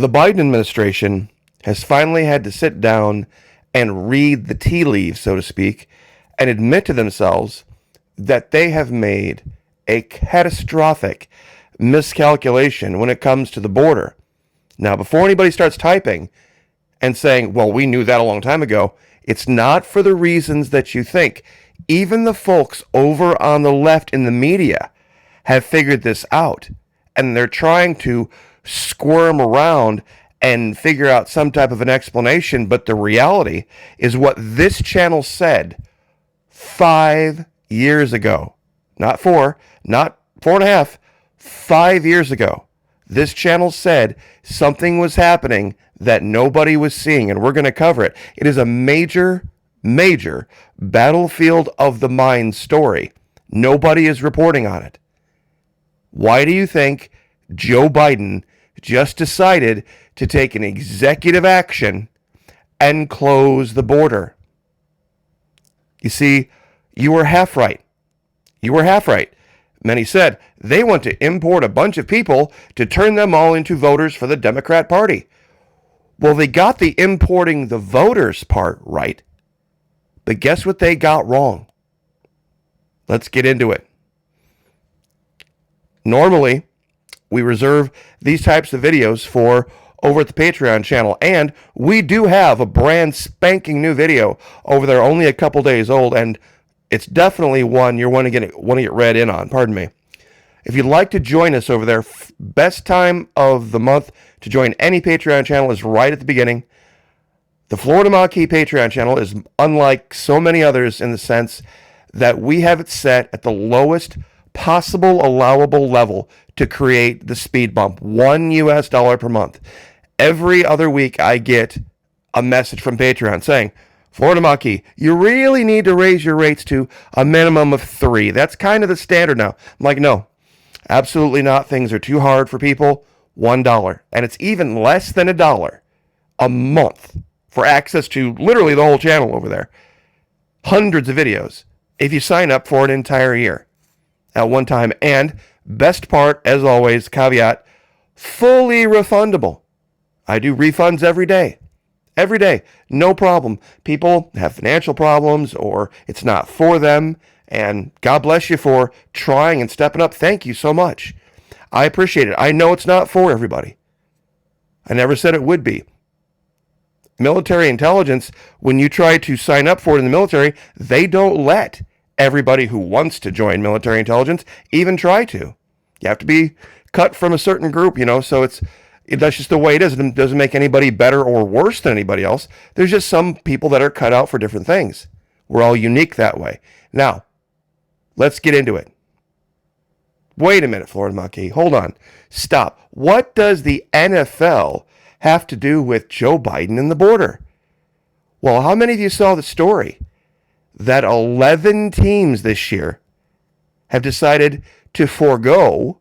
The Biden administration has finally had to sit down and read the tea leaves, so to speak, and admit to themselves that they have made a catastrophic miscalculation when it comes to the border. Now, before anybody starts typing and saying, well, we knew that a long time ago, it's not for the reasons that you think. Even the folks over on the left in the media have figured this out, and they're trying to squirm around and figure out some type of an explanation, but the reality is what this channel said 5 years ago. Not 4, not 4.5, 5 years ago. This channel said something was happening that nobody was seeing, and we're going to cover it. It is a major, major battlefield of the mind story. Nobody is reporting on it. Why do you think Joe Biden just decided to take an executive action and close the border? You see, you were half right. You were half right. Many said they want to import a bunch of people to turn them all into voters for the Democrat Party. Well, they got the importing the voters part right, but guess what they got wrong? Let's get into it. Normally, we reserve these types of videos for over at the Patreon channel, and we do have a brand spanking new video over there, only a couple days old, and it's definitely one you want to get read in on. Pardon me. If you'd like to join us over there, best time of the month to join any Patreon channel is right at the beginning. The Florida Maquis Patreon channel is unlike so many others in the sense that we have it set at the lowest possible allowable level to create the speed bump, $1 per month. Every other week I get a message from Patreon saying, Florida Maquis, you really need to raise your rates to a minimum of 3. That's kind of the standard now. I'm like, no, absolutely not. Things are too hard for people. $1. And it's even less than $1 a month for access to literally the whole channel over there. Hundreds of videos if you sign up for an entire year at one time. And best part, as always, caveat, fully refundable. I do refunds every day. Every day, no problem. People have financial problems or it's not for them. And God bless you for trying and stepping up. Thank you so much. I appreciate it. I know it's not for everybody. I never said it would be. Military intelligence, when you try to sign up for it in the military, they don't let everybody who wants to join military intelligence even try to. You have to be cut from a certain group, so that's just the way it is. It doesn't make anybody better or worse than anybody else. There's just some people that are cut out for different things. We're all unique that way. Now, let's get into it. Wait a minute, Florida Maquis. Hold on. Stop. What does the NFL have to do with Joe Biden and the border? Well, how many of you saw the story that 11 teams this year have decided to forego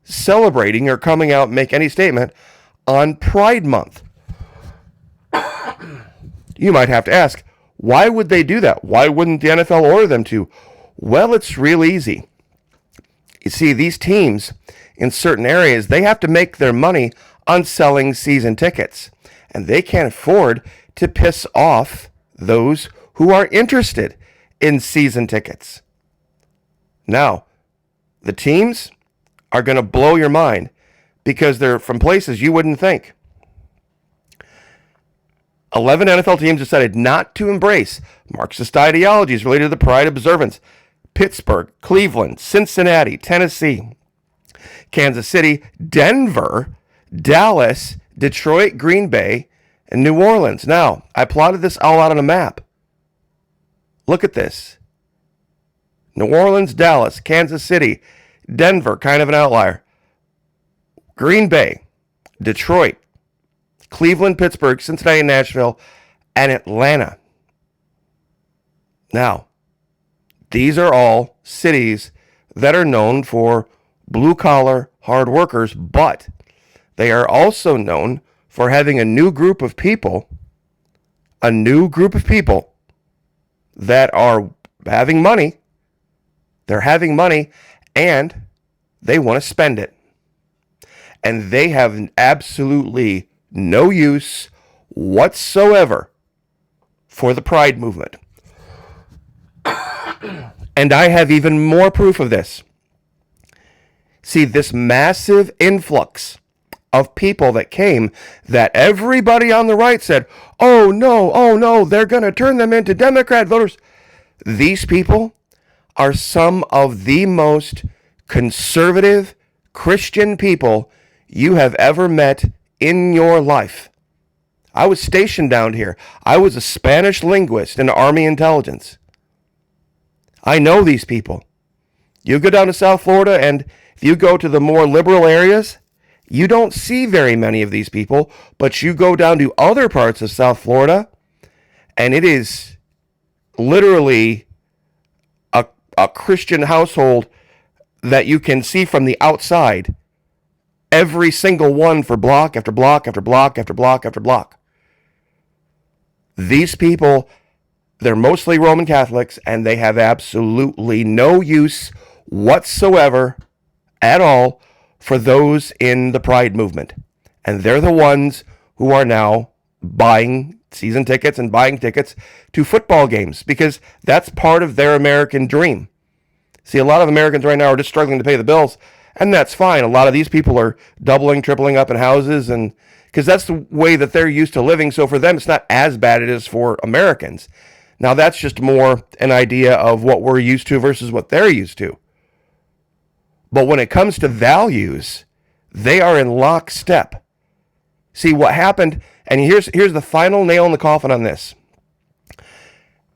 celebrating or coming out and make any statement on Pride Month? You might have to ask, why would they do that? Why wouldn't the NFL order them to? Well, it's real easy. You see, these teams in certain areas, they have to make their money on selling season tickets, and they can't afford to piss off those who are interested in season tickets. Now, the teams are going to blow your mind because they're from places you wouldn't think. 11 NFL teams decided not to embrace Marxist ideologies related to the Pride observance. Pittsburgh, Cleveland, Cincinnati, Tennessee, Kansas City, Denver, Dallas, Detroit, Green Bay, and New Orleans. Now, I plotted this all out on a map. Look at this. New Orleans, Dallas, Kansas City, Denver, kind of an outlier. Green Bay, Detroit, Cleveland, Pittsburgh, Cincinnati, Nashville, and Atlanta. Now, these are all cities that are known for blue-collar, hard workers, but they are also known for having a new group of people that are having money. They're having money, and they want to spend it. and they have absolutely no use whatsoever for the Pride movement. And I have even more proof of this. See, this massive influx of people that came, that everybody on the right said, oh no, they're going to turn them into Democrat voters. These people are some of the most conservative Christian people you have ever met in your life. I was stationed down here. I was a Spanish linguist in Army intelligence. I know these people. You go down to South Florida, and if you go to the more liberal areas, you don't see very many of these people, but you go down to other parts of South Florida, and it is literally a Christian household that you can see from the outside. Every single one for block after block after block after block after block. These people, they're mostly Roman Catholics, and they have absolutely no use whatsoever at all for those in the Pride movement. And they're the ones who are now buying season tickets and buying tickets to football games, because that's part of their American dream. See, a lot of Americans right now are just struggling to pay the bills, and that's fine. A lot of these people are doubling, tripling up in houses, and because that's the way that they're used to living. So for them, it's not as bad as it is for Americans. Now, that's just more an idea of what we're used to versus what they're used to. But when it comes to values, they are in lockstep. See, what happened, and here's the final nail in the coffin on this.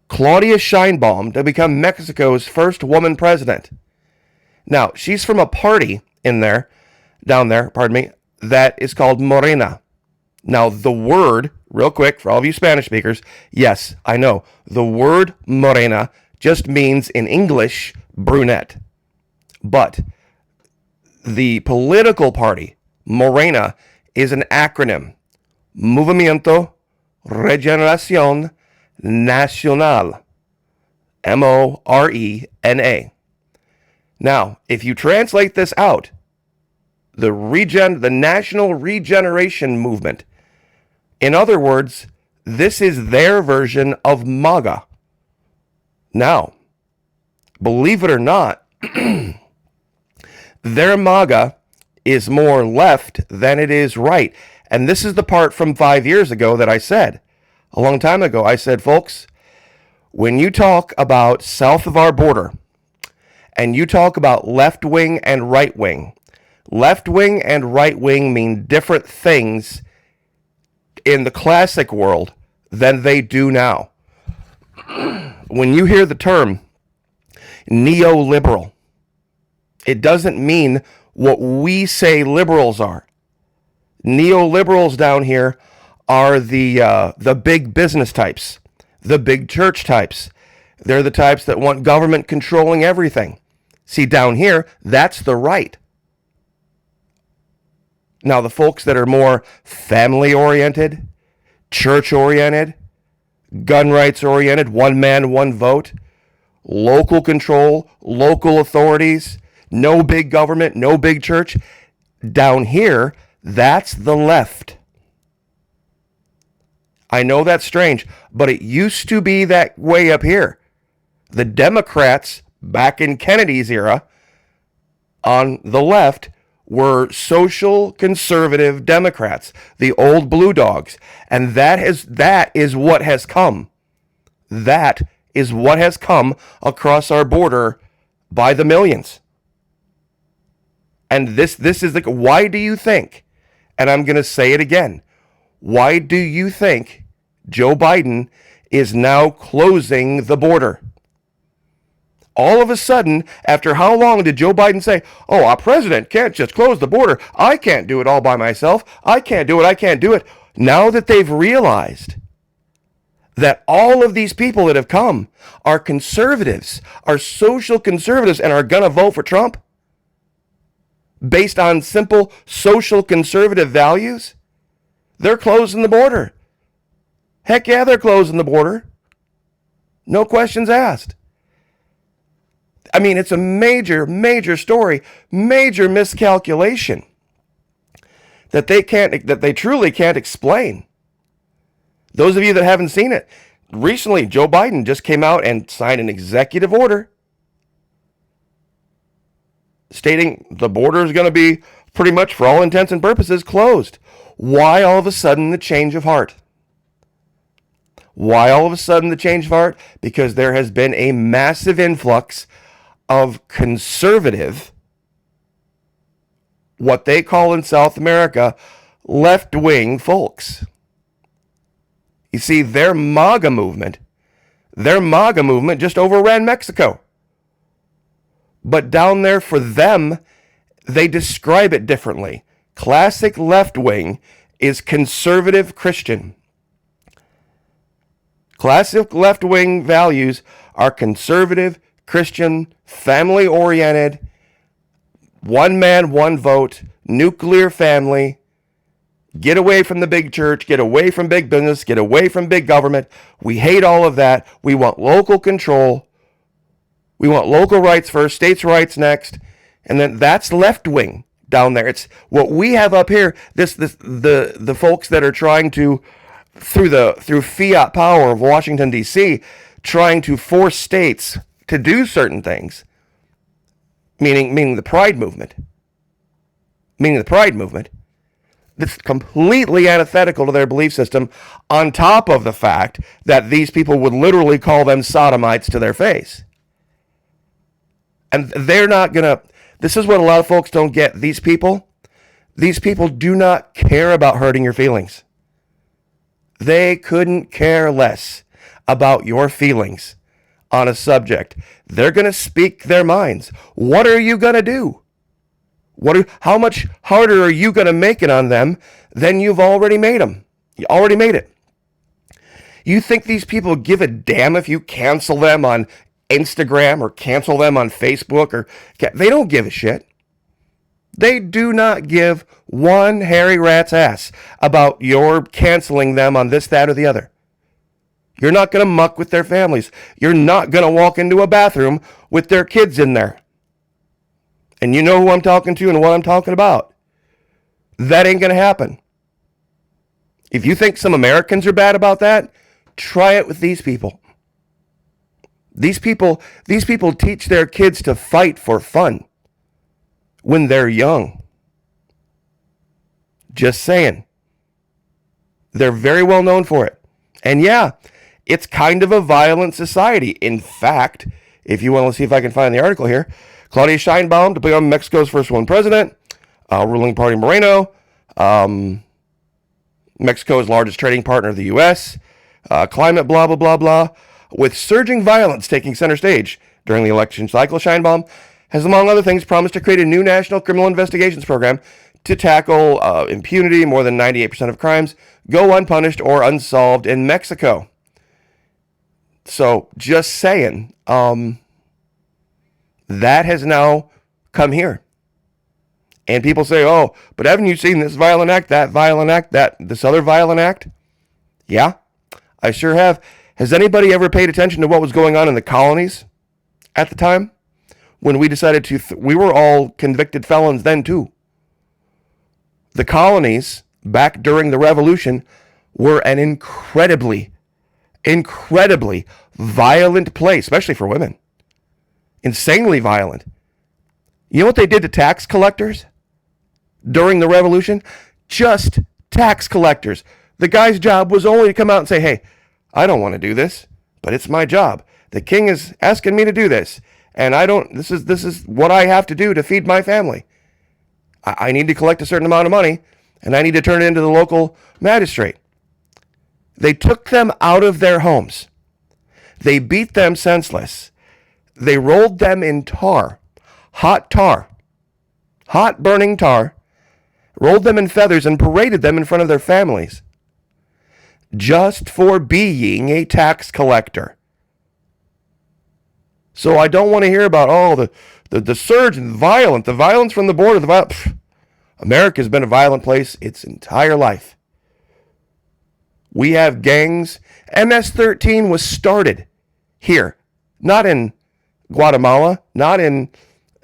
Claudia Sheinbaum to become Mexico's first woman president. Now, she's from a party down there, that is called Morena. Now, the word, real quick, for all of you Spanish speakers, yes, I know, the word Morena just means in English, brunette. But the political party, Morena, is an acronym. Movimiento Regeneración Nacional. Morena. Now, if you translate this out, the National Regeneration Movement, in other words, this is their version of MAGA. Now, believe it or not, their MAGA is more left than it is right. And this is the part from 5 years ago that I said, a long time ago. I said, folks, when you talk about south of our border, and you talk about left wing and right wing mean different things in the classic world than they do now. When you hear the term neoliberal, it doesn't mean what we say liberals are. Neoliberals down here are the big business types, the big church types. They're the types that want government controlling everything. See, down here, that's the right. Now, the folks that are more family-oriented, church-oriented, gun rights-oriented, one man, one vote, local control, local authorities, no big government, no big church, down here, that's the left. I know that's strange, but it used to be that way up here. The Democrats, back in Kennedy's era, on the left, were social conservative Democrats, the old blue dogs. And that is what has come. That is what has come across our border by the millions. And this is like, why do you think, and I'm going to say it again, why do you think Joe Biden is now closing the border? All of a sudden, after how long did Joe Biden say, oh, our president can't just close the border. I can't do it all by myself. I can't do it. Now that they've realized that all of these people that have come are conservatives, are social conservatives, and are going to vote for Trump based on simple social conservative values, they're closing the border. Heck yeah, they're closing the border. No questions asked. I mean, it's a major, major story, major miscalculation. that they truly can't explain. Those of you that haven't seen it, recently Joe Biden just came out and signed an executive order stating the border is going to be pretty much, for all intents and purposes, closed. Why all of a sudden the change of heart? Why all of a sudden the change of heart? Because there has been a massive influx of conservative, what they call in South America, left-wing folks. You see, their MAGA movement just overran Mexico. But down there for them, they describe it differently. Classic left-wing is conservative Christian. Classic left-wing values are conservative, Christian, family-oriented, one man, one vote, nuclear family. Get away from the big church, get away from big business, get away from big government. We hate all of that. We want local control. We want local rights first, states' rights next. And then that's left-wing down there. It's what we have up here, the folks that are trying to, through fiat power of Washington, D.C., trying to force states to do certain things, meaning the Pride movement. That's completely antithetical to their belief system, on top of the fact that these people would literally call them sodomites to their face. And they're not going to, this is what a lot of folks don't get. These people do not care about hurting your feelings. They couldn't care less about your feelings on a subject. They're going to speak their minds. What are you going to do? How much harder are you going to make it on them than you've already made them? You already made it. You think these people give a damn if you cancel them on Instagram or cancel them on Facebook? They don't give a shit. They do not give one hairy rat's ass about your canceling them on this, that, or the other. You're not going to muck with their families. You're not going to walk into a bathroom with their kids in there. And you know who I'm talking to and what I'm talking about. That ain't going to happen. If you think some Americans are bad about that, try it with these people. These people teach their kids to fight for fun when they're young. Just saying. They're very well known for it. And yeah, it's kind of a violent society. In fact, if you want to see if I can find the article here, Claudia Sheinbaum to become Mexico's first woman president, ruling party Moreno, Mexico's largest trading partner of the U.S., climate blah, blah, blah, blah. With surging violence taking center stage during the election cycle, Sheinbaum has, among other things, promised to create a new national criminal investigations program to tackle impunity. More than 98% of crimes go unpunished or unsolved in Mexico. So, just saying, that has now come here. And people say, oh, but haven't you seen this violent act, that violent act, this other violent act? Yeah, I sure have. Has anybody ever paid attention to what was going on in the colonies at the time? When we decided we were all convicted felons then too. The colonies, back during the Revolution, were an incredibly violent place, especially for women. Insanely violent. You know what they did to tax collectors during the Revolution? Just tax collectors. The guy's job was only to come out and say, hey, I don't want to do this, but it's my job. The king is asking me to do this, and this is what I have to do to feed my family. I need to collect a certain amount of money, and I need to turn it into the local magistrate. They took them out of their homes. They beat them senseless. They rolled them in tar, hot burning tar, rolled them in feathers, and paraded them in front of their families, just for being a tax collector. So I don't want to hear about, the surge and the violence from the border. America's been a violent place its entire life. We have gangs. MS-13 was started here, not in Guatemala, not in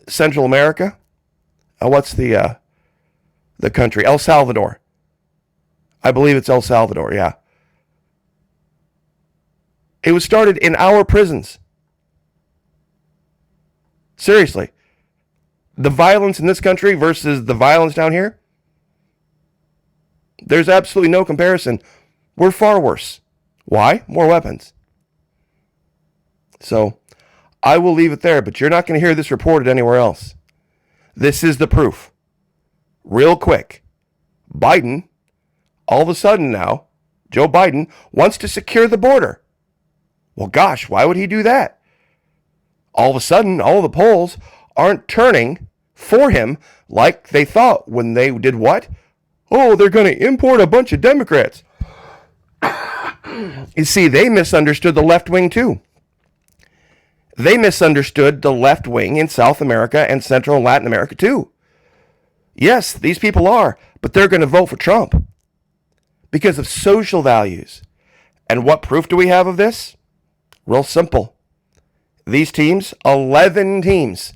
Central America. What's the the country. El Salvador. I believe it's El Salvador, yeah. It was started in our prisons. Seriously. The violence in this country versus the violence down here, there's absolutely no comparison. We're far worse. Why? More weapons. So, I will leave it there, but you're not going to hear this reported anywhere else. This is the proof. Real quick. Biden, all of a sudden now, Joe Biden wants to secure the border. Well, gosh, why would he do that? All of a sudden, all the polls aren't turning for him like they thought when they did what? Oh, they're going to import a bunch of Democrats. You see, they misunderstood the left wing too. They misunderstood the left wing in South America and Central and Latin America too. Yes, these people are, but they're going to vote for Trump because of social values. And what proof do we have of this? Real simple. These teams, 11 teams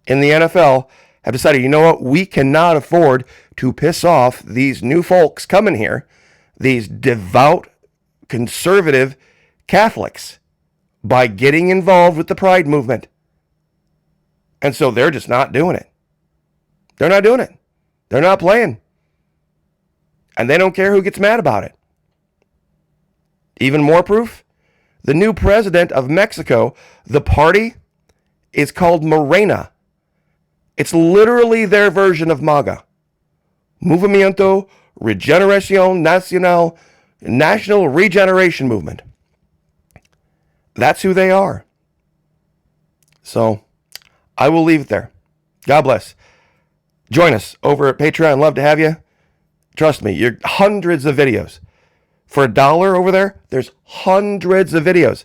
in the NFL, have decided, you know what, we cannot afford to piss off these new folks coming here, these devout, conservative Catholics, by getting involved with the Pride movement. And so they're just not doing it. They're not doing it. They're not playing. And they don't care who gets mad about it. Even more proof, the new president of Mexico, the party is called Morena. It's literally their version of MAGA. Movimiento Regeneración Nacional, National Regeneration Movement. That's who they are. So, I will leave it there. God bless. Join us over at Patreon. Love to have you. Trust me, you're hundreds of videos. For $1 over there, there's hundreds of videos.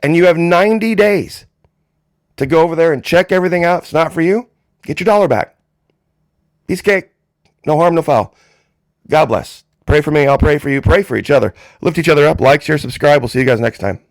And you have 90 days to go over there and check everything out. If it's not for you, get your $1 back. Piece of cake. No harm, no foul. God bless. Pray for me. I'll pray for you. Pray for each other. Lift each other up. Like, share, subscribe. We'll see you guys next time.